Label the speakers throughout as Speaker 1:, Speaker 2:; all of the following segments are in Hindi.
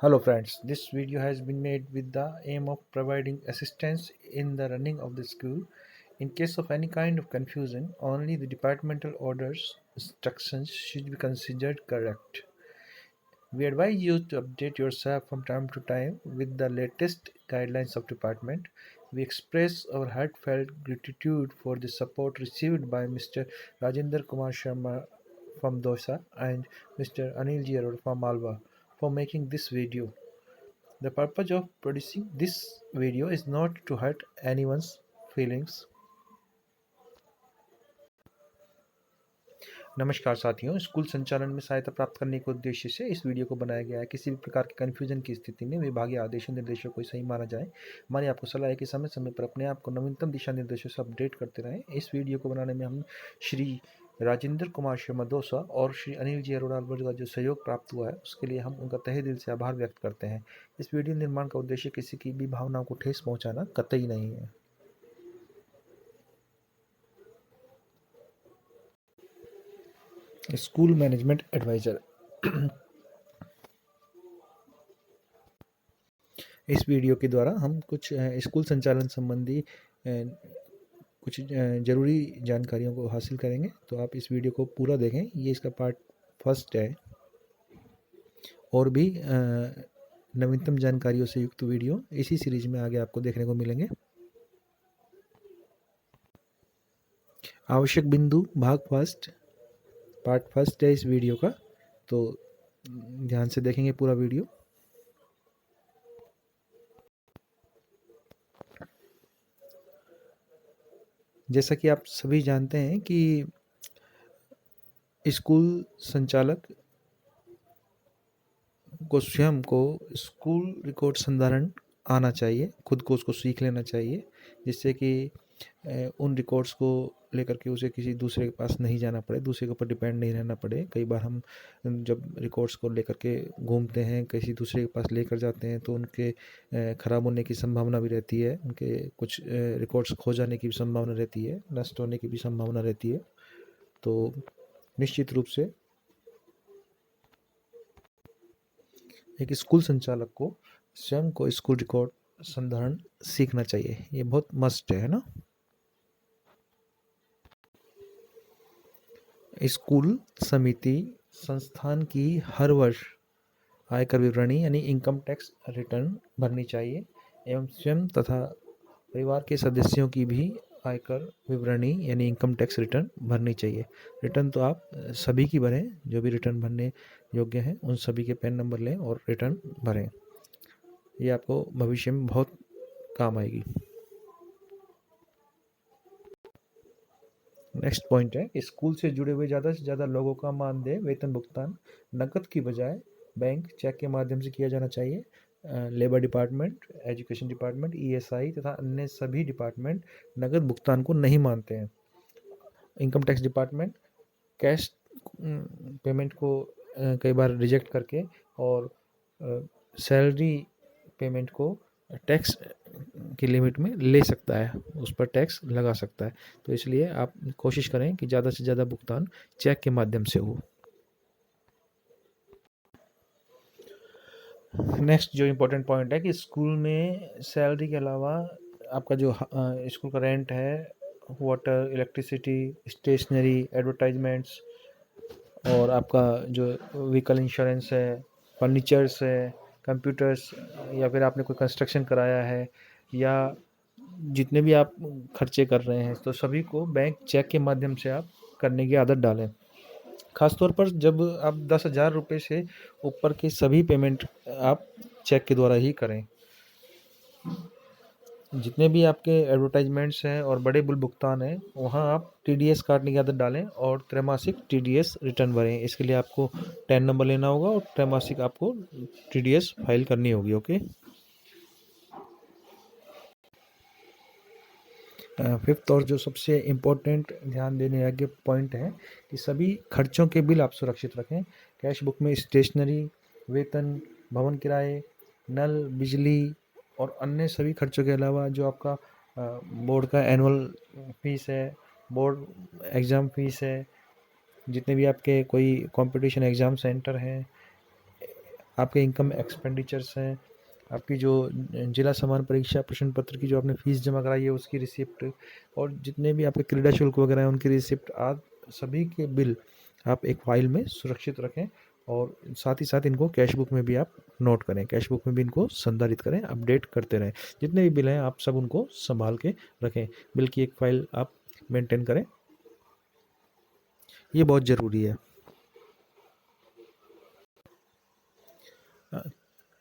Speaker 1: Hello friends, this video has been made with the aim of providing assistance in the running of the school. In case of any kind of confusion, only the departmental orders instructions should be considered correct. We advise you to update yourself from time to time with the latest guidelines of department. We express our heartfelt gratitude for the support received by Mr. Rajendra Kumar Sharma from Dosa and Mr. Anil Ji Arora from Malwa for making this video. The purpose of producing this video is not to hurt anyone's feelings. नमस्कार साथियों, स्कूल संचालन में सहायता प्राप्त करने के उद्देश्य से इस वीडियो को बनाया गया है। किसी भी प्रकार के कन्फ्यूजन की स्थिति में विभागीय आदेशों निर्देशों को सही माना जाए। हमारी आपको सलाह है कि समय समय पर अपने आप को नवीनतम दिशा निर्देशों से अपडेट करते रहें। इस वीडियो को बनाने में हम श्री राजेंद्र कुमार शर्मा दोसा और श्री अनिल जी अरोड़ा का जो सहयोग प्राप्त हुआ है उसके लिए हम उनका तहे दिल से आभार व्यक्त करते हैं। इस वीडियो निर्माण का उद्देश्य किसी की भी भावनाओं को ठेस पहुँचाना कतई नहीं है। School management adviser. इस वीडियो के द्वारा हम कुछ स्कूल संचालन संबंधी कुछ ज़रूरी जानकारियों को हासिल करेंगे, तो आप इस वीडियो को पूरा देखें। ये इसका पार्ट फर्स्ट है। और भी नवीनतम जानकारियों से युक्त वीडियो इसी सीरीज में आगे आपको देखने को मिलेंगे। आवश्यक बिंदु भाग फर्स्ट, पार्ट फर्स्ट है इस वीडियो का, तो ध्यान से देखेंगे पूरा वीडियो। जैसा कि आप सभी जानते हैं कि स्कूल संचालक को स्वयं को स्कूल रिकॉर्ड संधारण आना चाहिए, खुद को उसको सीख लेना चाहिए, जिससे कि उन रिकॉर्ड्स को लेकर के उसे किसी दूसरे के पास नहीं जाना पड़े, दूसरे के ऊपर डिपेंड नहीं रहना पड़े। कई बार हम जब रिकॉर्ड्स को लेकर के घूमते हैं, किसी दूसरे के पास लेकर जाते हैं, तो उनके ख़राब होने की संभावना भी रहती है, उनके कुछ रिकॉर्ड्स खो जाने की भी संभावना रहती है, नष्ट होने की भी संभावना रहती है। तो निश्चित रूप से एक स्कूल संचालक को स्वयं को स्कूल रिकॉर्ड संधारण सीखना चाहिए। ये बहुत मस्ट है ना। स्कूल समिति संस्थान की हर वर्ष आयकर विवरणी यानी इनकम टैक्स रिटर्न भरनी चाहिए एवं स्वयं तथा परिवार के सदस्यों की भी आयकर विवरणी यानी इनकम टैक्स रिटर्न भरनी चाहिए। रिटर्न तो आप सभी की भरें, जो भी रिटर्न भरने योग्य हैं उन सभी के पैन नंबर लें और रिटर्न भरें। ये आपको भविष्य में बहुत काम आएगी। नेक्स्ट पॉइंट है, स्कूल से जुड़े हुए ज़्यादा से ज़्यादा लोगों का मानदेय वेतन भुगतान नकद की बजाय बैंक चेक के माध्यम से किया जाना चाहिए। Labour department, education department, ESI तथा अन्य सभी डिपार्टमेंट नकद भुगतान को नहीं मानते हैं। Income tax department cash payment को कई बार रिजेक्ट करके और सैलरी पेमेंट को टैक्स की लिमिट में ले सकता है, उस पर टैक्स लगा सकता है। तो इसलिए आप कोशिश करें कि ज़्यादा से ज़्यादा भुगतान चेक के माध्यम से हो। नेक्स्ट जो इम्पोर्टेंट पॉइंट है कि स्कूल में सैलरी के अलावा आपका जो स्कूल का रेंट है, वाटर, इलेक्ट्रिसिटी, स्टेशनरी, एडवर्टाइजमेंट्स और आपका जो व्हीकल इंश्योरेंस है, फर्नीचर्स है, कंप्यूटर्स, या फिर आपने कोई कंस्ट्रक्शन कराया है, या जितने भी आप खर्चे कर रहे हैं, तो सभी को बैंक चेक के माध्यम से आप करने की आदत डालें। ख़ासतौर पर जब आप 10,000 रुपये से ऊपर के सभी पेमेंट आप चेक के द्वारा ही करें। जितने भी आपके एडवर्टाइजमेंट्स हैं और बड़े बिल भुगतान हैं, वहाँ आप टीडीएस काटने की आदत डालें और त्रैमासिक टीडीएस रिटर्न भरें। इसके लिए आपको 10 नंबर लेना होगा और त्रैमासिक आपको टीडीएस फाइल करनी होगी। ओके। फिफ्थ और जो सबसे इम्पोर्टेंट ध्यान देने योग्य पॉइंट है कि सभी खर्चों के बिल आप सुरक्षित रखें। कैश बुक में स्टेशनरी, वेतन, भवन किराए, नल, बिजली और अन्य सभी खर्चों के अलावा जो आपका बोर्ड का एनुअल फीस है, बोर्ड एग्ज़ाम फीस है, जितने भी आपके कोई कंपटीशन एग्ज़ाम सेंटर हैं, आपके इनकम एक्सपेंडिचर्स हैं, आपकी जो जिला समान परीक्षा प्रश्न पत्र की जो आपने फीस जमा कराई है उसकी रिसिप्ट, और जितने भी आपके क्रीड़ा शुल्क वगैरह हैं उनकी रिसिप्ट, आदि सभी के बिल आप एक फाइल में सुरक्षित रखें। और साथ ही साथ इनको कैश बुक में भी आप नोट करें, कैश बुक में भी इनको संधारित करें, अपडेट करते रहें। जितने भी बिल हैं आप सब उनको संभाल के रखें, बिल की एक फाइल आप मेंटेन करें, ये बहुत ज़रूरी है।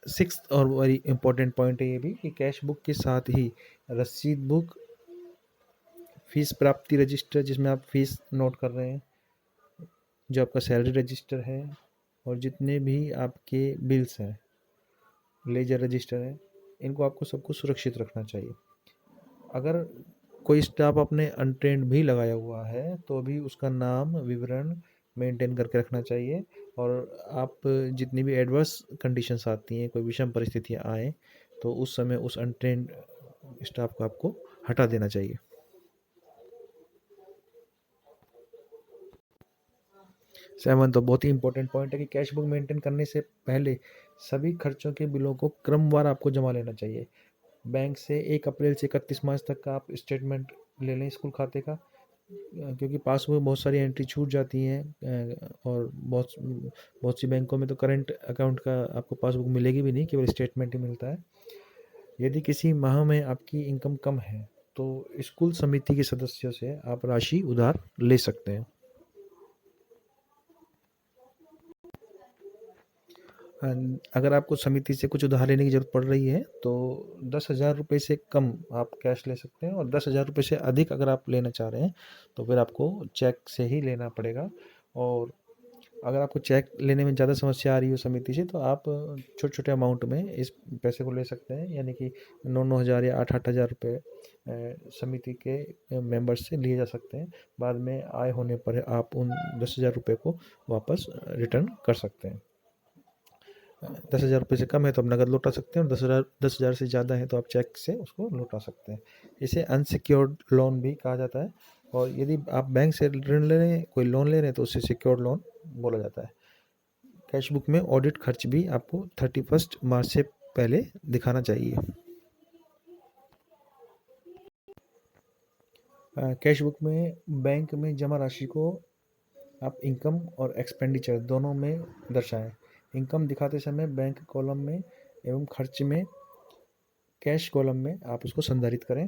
Speaker 1: सिक्स और वेरी इंपॉर्टेंट पॉइंट है ये भी कि कैश बुक के साथ ही रसीद बुक, फीस प्राप्ति रजिस्टर जिसमें आप फीस नोट कर रहे हैं, जो आपका सैलरी रजिस्टर है, और जितने भी आपके बिल्स हैं, लेजर रजिस्टर है, इनको आपको सबको सुरक्षित रखना चाहिए। अगर कोई स्टाफ आपने अनट्रेंड भी लगाया हुआ है तो भी उसका नाम विवरण मेंटेन करके रखना चाहिए। और आप जितनी भी एडवर्स कंडीशंस आती हैं, कोई विषम परिस्थितियाँ आए, तो उस समय उस अनट्रेंड स्टाफ को आपको हटा देना चाहिए। सेवन तो बहुत ही इंपॉर्टेंट पॉइंट है कि कैश बुक मेंटेन करने से पहले सभी खर्चों के बिलों को क्रमवार आपको जमा लेना चाहिए। बैंक से 1 अप्रैल से 31 मार्च तक का आप स्टेटमेंट ले लें स्कूल खाते का, क्योंकि पासबुक में बहुत सारी एंट्री छूट जाती हैं, और बहुत बहुत सी बैंकों में तो करंट अकाउंट का आपको पासबुक मिलेगी भी नहीं, केवल स्टेटमेंट ही मिलता है। यदि किसी माह में आपकी इनकम कम है तो स्कूल समिति के सदस्यों से आप राशि उधार ले सकते हैं। अगर आपको समिति से कुछ उधार लेने की ज़रूरत पड़ रही है तो 10,000 रुपये से कम आप कैश ले सकते हैं, और 10,000 रुपये से अधिक अगर आप लेना चाह रहे हैं तो फिर आपको चेक से ही लेना पड़ेगा। और अगर आपको चेक लेने में ज़्यादा समस्या आ रही हो समिति से, तो आप छोटे छोटे अमाउंट में इस पैसे को ले सकते हैं, यानी कि 9-9 हज़ार या 8-8 हज़ार रुपये समिति के मेंबर्स से लिए जा सकते हैं। बाद में आय होने पर आप उन 10,000 रुपये को वापस रिटर्न कर सकते हैं। 10,000 रुपये से कम है तो आप नकद लौटा सकते हैं, और 10,000 से ज़्यादा है तो आप चेक से उसको लौटा सकते हैं। इसे अनसिक्योर्ड लोन भी कहा जाता है। और यदि आप बैंक से ऋण ले रहे हैं, कोई लोन ले रहे हैं, तो उसे सिक्योर्ड लोन बोला जाता है। कैश बुक में ऑडिट खर्च भी आपको 31 मार्च से पहले दिखाना चाहिए। कैश बुक में बैंक में जमा राशि को आप इनकम और एक्सपेंडिचर दोनों में दर्शाएं। इनकम दिखाते समय बैंक कॉलम में एवं खर्च में कैश कॉलम में आप उसको संधारित करें।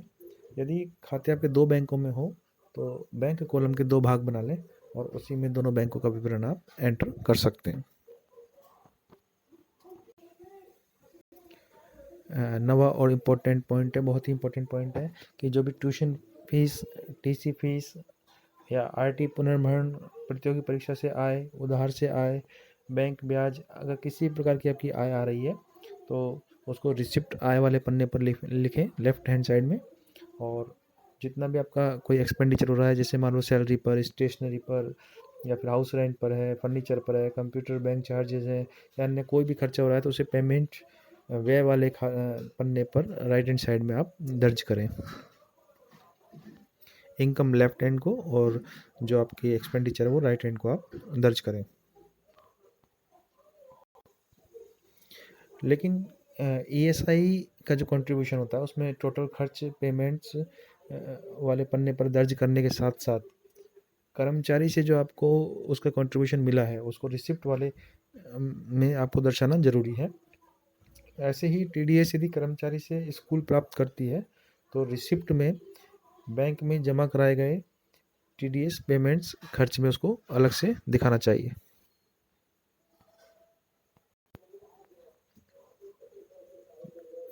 Speaker 1: यदि खाते आपके दो बैंकों में हो तो बैंक कॉलम के दो भाग बना लें, और उसी में दोनों बैंकों का विवरण आप एंटर कर सकते हैं। नवा और इम्पोर्टेंट पॉइंट है, बहुत ही इम्पोर्टेंट पॉइंट है कि जो भी ट्यूशन फीस, टीसी फीस या आरटी पुनर्भरण, प्रतियोगी परीक्षा से आए, उधार से आए, बैंक ब्याज, अगर किसी प्रकार की आपकी आय आ रही है तो उसको रिसिप्ट आय वाले पन्ने पर लिखें लेफ्ट हैंड साइड में। और जितना भी आपका कोई एक्सपेंडिचर हो रहा है, जैसे मान लो सैलरी पर, स्टेशनरी पर, या फिर हाउस रेंट पर है, फर्नीचर पर है, कंप्यूटर बैंक चार्जेस है, या अन्य कोई भी खर्चा हो रहा है, तो उसे पेमेंट व्यय वाले पन्ने पर राइट हैंड साइड में आप दर्ज करें इनकम लेफ्ट हैंड को, और जो आपकी एक्सपेंडिचर है वो राइट हैंड को आप दर्ज करें। लेकिन ईएसआई का जो कंट्रीब्यूशन होता है उसमें टोटल खर्च पेमेंट्स वाले पन्ने पर दर्ज करने के साथ साथ कर्मचारी से जो आपको उसका कंट्रीब्यूशन मिला है उसको रिसिप्ट वाले में आपको दर्शाना ज़रूरी है। ऐसे ही टीडीएस यदि कर्मचारी से स्कूल प्राप्त करती है तो रिसिप्ट में बैंक में जमा कराए गए टीडीएस पेमेंट्स खर्च में उसको अलग से दिखाना चाहिए।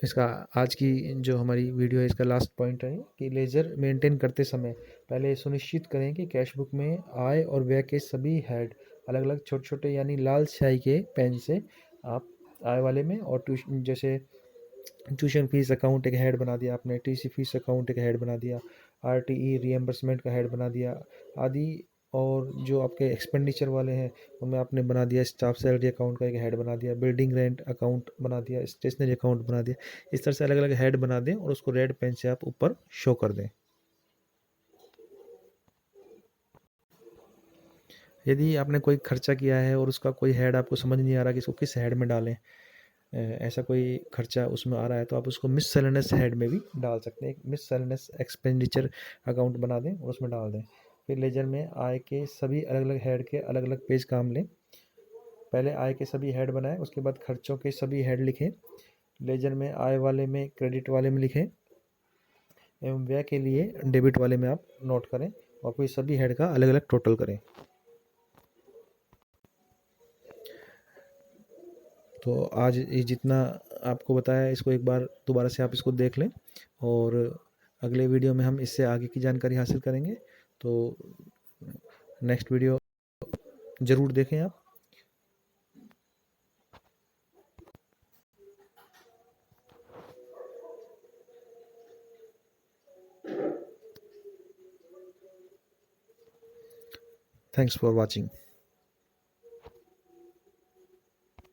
Speaker 1: इसका आज की जो हमारी वीडियो है इसका लास्ट पॉइंट है कि लेजर मेंटेन करते समय पहले सुनिश्चित करें कि कैश बुक में आय और व्यय के सभी हेड अलग अलग छोटे छोटे यानी लाल स्याही के पेन से आप आय वाले में, और ट्यूशन जैसे ट्यूशन फीस अकाउंट एक हेड बना दिया आपने, टीसी फीस अकाउंट एक हेड बना दिया, आरटीई रीएम्बर्समेंट का हेड बना दिया आदि। और जो आपके एक्सपेंडिचर वाले हैं उनमें आपने बना दिया स्टाफ सैलरी अकाउंट का एक हेड बना दिया, बिल्डिंग रेंट अकाउंट बना दिया, स्टेशनरी अकाउंट बना दिया। इस तरह से अलग अलग हेड बना दें और उसको रेड पेन से आप ऊपर शो कर दें। यदि आपने कोई खर्चा किया है और उसका कोई हेड आपको समझ नहीं आ रहा कि इसको किस हेड में डालें, ऐसा कोई खर्चा उसमें आ रहा है, तो आप उसको मिससेलेनियस हेड में भी डाल सकते हैं। एक मिससेलेनियस एक्सपेंडिचर अकाउंट बना दें और उसमें डाल दें। फिर लेजर में आय के सभी अलग-अलग हेड के अलग-अलग पेज काम लें। पहले आय के सभी हेड बनाएं, उसके बाद खर्चों के सभी हेड लिखें। लेजर में आय वाले में, क्रेडिट वाले में लिखें एवं व्यय के लिए डेबिट वाले में आप नोट करें और फिर सभी हेड का अलग अलग टोटल करें। तो आज ये जितना आपको बताया, इसको एक बार दोबारा से आप इसको देख लें और अगले वीडियो में हम इससे आगे की जानकारी हासिल करेंगे। तो नेक्स्ट वीडियो ज़रूर देखें आप। Thanks for watching.